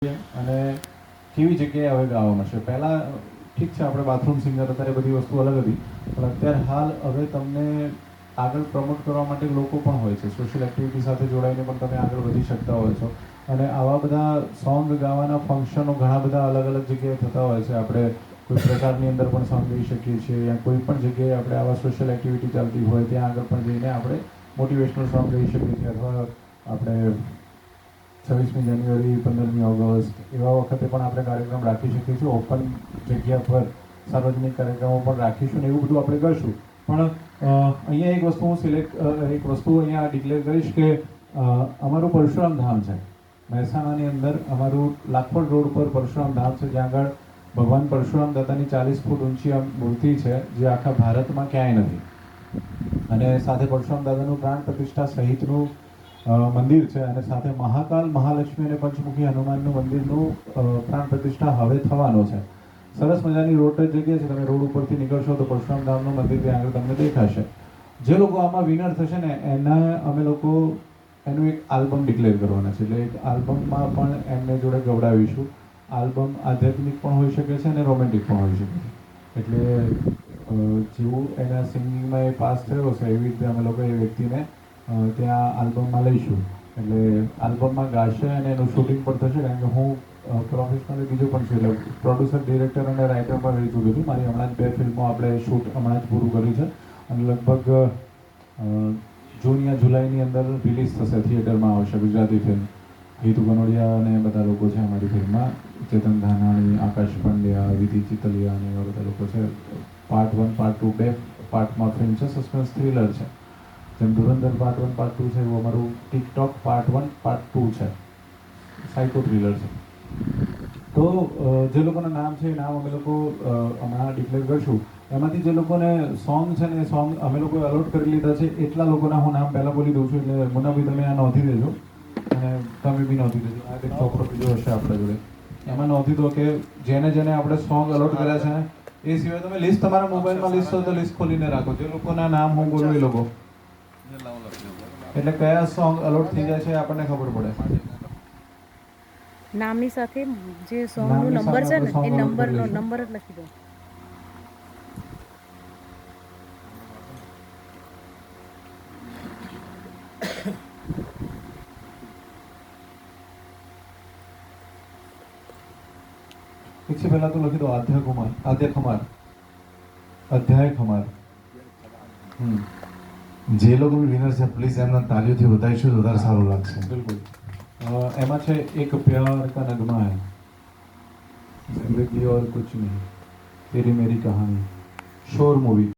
અને કેવી જગ્યાએ હવે ગાવા મળશે. પહેલાં ઠીક છે, આપણે બાથરૂમ સિંગર હતા, એ બધી વસ્તુ અલગ હતી, પણ અત્યારે હાલ હવે તમને આગળ પ્રમોટ કરવા માટે લોકો પણ હોય છે. સોશિયલ એક્ટિવિટી સાથે જોડાઈને પણ તમે આગળ વધી શકતા હોય છો. અને આવા બધા સોંગ ગાવાના ફંક્શનો ઘણા બધા અલગ અલગ જગ્યાએ થતા હોય છે. આપણે કોઈ પ્રચારની અંદર પણ સોંગ ગાઈ શકીએ છીએ, યા કોઈ પણ જગ્યાએ આપણે આવા સોશિયલ એક્ટિવિટી ચાલતી હોય ત્યાં આગળ પણ જઈને આપણે મોટિવેશનલ સોંગ ગાઈ શકીએ છીએ. અથવા આપણે 26મી જાન્યુઆરી, 15મી ઓગસ્ટ એવા વખતે પણ આપણે કાર્યક્રમ રાખી શકીએ છીએ. ઓપન જગ્યા પર સાર્વજનિક કાર્યક્રમો પણ રાખીશું ને એવું બધું આપણે કરશું. પણ અહીંયા એક વસ્તુ અહીંયા ડિક્લેર કરીશ કે અમારું પરશુરામ ધામ છે મહેસાણાની અંદર. અમારું લાખોડ રોડ પર પરશુરામ ધામ છે, જ્યાં આગળ ભગવાન પરશુરામ દાદાની 40 ફૂટ ઊંચી મૂર્તિ છે, જે આખા ભારતમાં ક્યાંય નથી. અને સાથે પરશુરામ દાદાનું પ્રાણ પ્રતિષ્ઠા સહિતનું મંદિર છે, અને સાથે મહાકાલ, મહાલક્ષ્મી અને પંચમુખી હનુમાનનું મંદિરનું પ્રાણ પ્રતિષ્ઠા હવે થવાનો છે. સરસ મજાની રોડ ટચ જગ્યા છે. તમે રોડ ઉપરથી નીકળશો તો પરશુરામ ધામનું મંદિર ત્યાં આગળ તમને દેખાશે. જે લોકો આમાં વિનર થશે ને અમે લોકો એનું એક આલ્બમ ડિક્લેર કરવાના છે. એટલે એક આલ્બમમાં પણ એમને જોડે ગવડાવીશું. આલ્બમ આધ્યાત્મિક પણ હોઈ શકે છે અને રોમેન્ટિક પણ હોઈ શકે છે. એટલે જેવું એના સિંગિંગમાં એ પાસ થયો છે, એવી રીતે અમે લોકો એ વ્યક્તિને ત્યાં આલ્બમમાં લઈશું. એટલે આલ્બમમાં ગાશે અને એનું શૂટિંગ પણ થશે. કારણ કે હું પ્રોફેશનલી બીજું પણ છું, એટલે પ્રોડ્યુસર, ડિરેક્ટર અને રાઇટર પણ રહી ચૂક્યો છું. મારી હમણાં જ 2 ફિલ્મો આપણે શૂટ હમણાં જ પૂરું કર્યું છે, અને લગભગ જૂન યા જુલાઈની અંદર રિલીઝ થશે, થિયેટરમાં આવશે ગુજરાતી ફિલ્મ. હિતુ કનોડિયા અને બધા લોકો છે અમારી ફિલ્મમાં. ચેતન ધાનાણી, આકાશ પંડ્યા, વિધિ ચિતલિયા અને એવા બધા લોકો છે. પાર્ટ 1, પાર્ટ 2 બે પાર્ટમાં ફિલ્મ છે. સસ્પેન્સ થ્રિલર છે. જેમ ધુરંધર પાર્ટ 1, પાર્ટ 2 છે, એવું અમારું ટિકટોક પાર્ટ 1, પાર્ટ 2 છે. સાયકો થ્રિલર છે. તો જે લોકોના નામ છે એ નામ અમે લોકો હમણાં ડિક્લેર કરશું. એમાંથી જે લોકોને સોંગ છે ને, એ સોંગ અમે લોકોએ અલોટ કરી લીધા છે. એટલા લોકોના હું નામ પહેલાં બોલી દઉં છું. એટલે મુન્નાભાઈ, તમે આ નોંધી દેજો, અને તમે બી નોંધી દેજો. આ એક છોકરો બીજો હશે આપણા જોડે, એમાં નોંધી દો કે જેને જેને આપણે સોંગ અલોટ કર્યા છે ને. એ સિવાય તમે લિસ્ટ તમારા મોબાઈલમાં લિસ્ટ હોય તો લિસ્ટ ખોલીને રાખો. જે લોકોના નામ હું બોલું એ લોકો, એટલે કયા સોંગ અલોટ થઈ જાય છે આપણને ખબર પડે. નામની સાથે જે સોંગનો નંબર છે ને, એ નંબરનો નંબર જ લખી દો. એક પહેલા તો લખી દો આદ્ય ખમાર. અધ્યાય ખમાર. જે લોકો વિનર છે, પ્લીઝ એમના તાલીઓથી વધારીશું તો વધારે સારું લાગશે. બિલકુલ. એમાં છે એક પ્યાર કા નગમા હૈ, જિંદગી ઓર કુછ નહીં, તેરી મેરી કહાની, શોર મૂવી.